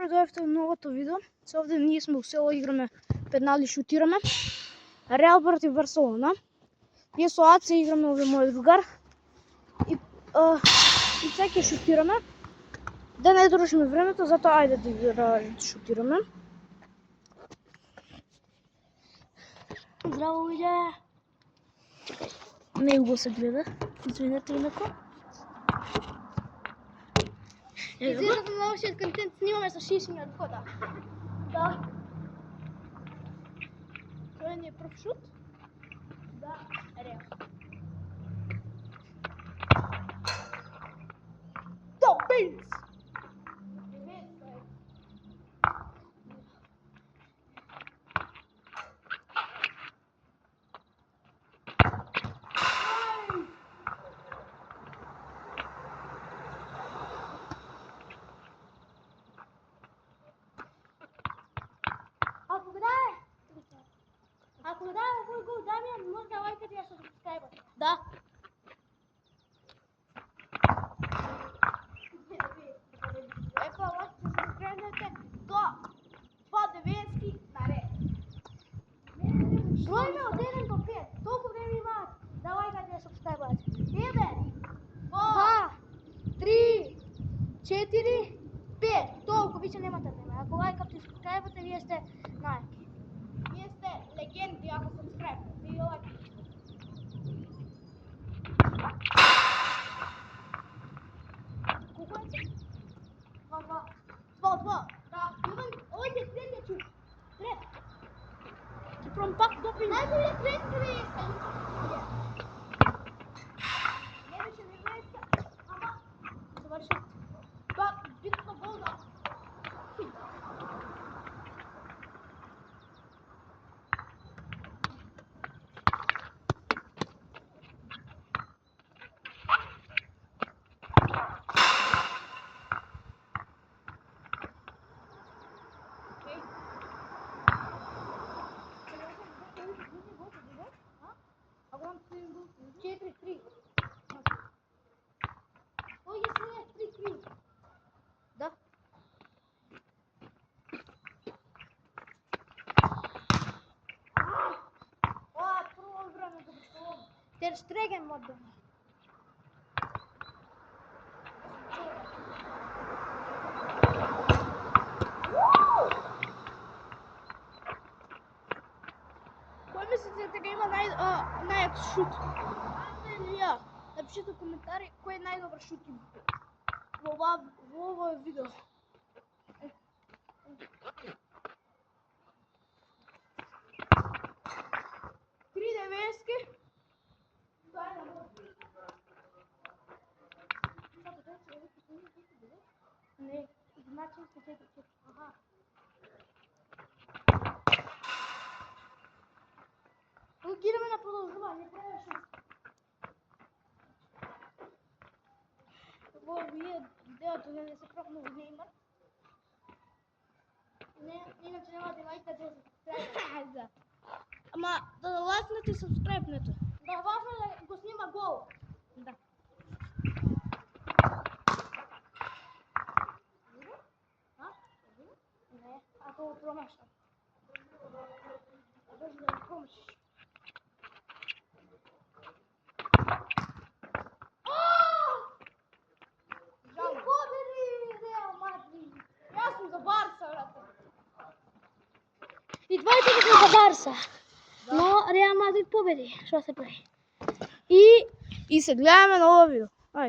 дојдовте во новото видео. Се овде ние сме у село, играме педнали, шутираме. Реал против Барселона. Ние со Аце играме, овде мојот другар. И сега ќе шутираме. Да не трошиме времето, затоа ајде да шутираме. Здраво, луѓе. Чекај, не го се гледа. Извинете инако. Изгледате на нашиот контент, снимаме со шишиња од вода. Да. Тој не е прв шут? Да, реал. Да, бейс! Ако да овој гол Дамјан, може да лајкате ја со сабскрајбот. Да. Епа, лајкате се сабскрајбнете до 290 на ред. Бројме од 1 до 5. Толку време имаат да лајкате ја сабскрајбот. 1, 2, 3, 4, 5. Толку више немате време. Ако лајкате и сабскрајбате, вие сте најаки. Вие сте легенди ако сабскрајбате. Вие лајкате. Колку е? 2-2. Да, овој е третиот шут. Трет. Ќе пробам пак допинг. Најголе треска бе еска. Не беше неверојатно, ама завршил. Пак битно гол да. Да. Прво време за Барселона. Тер Штеген модно. Кој мислите дека има најак шут? Ја, напишете коментари кој е најдобар шут во ова видео. Три девески. Не, значи се 4. Аха. Идеме на продолжување, превеше. Во видеото не се пропнува геймер. Иначе нема да лајкате да се сабскрајбнете. Ама да лајкнете и сабскрајбнете. Да, важно е да го снима гол. Да. Не, ако го промашам. Може да го промашиш. И двајца ги за Барса. Но Реал Мадрид победи. Што се прави? И се гледаме на ово видео.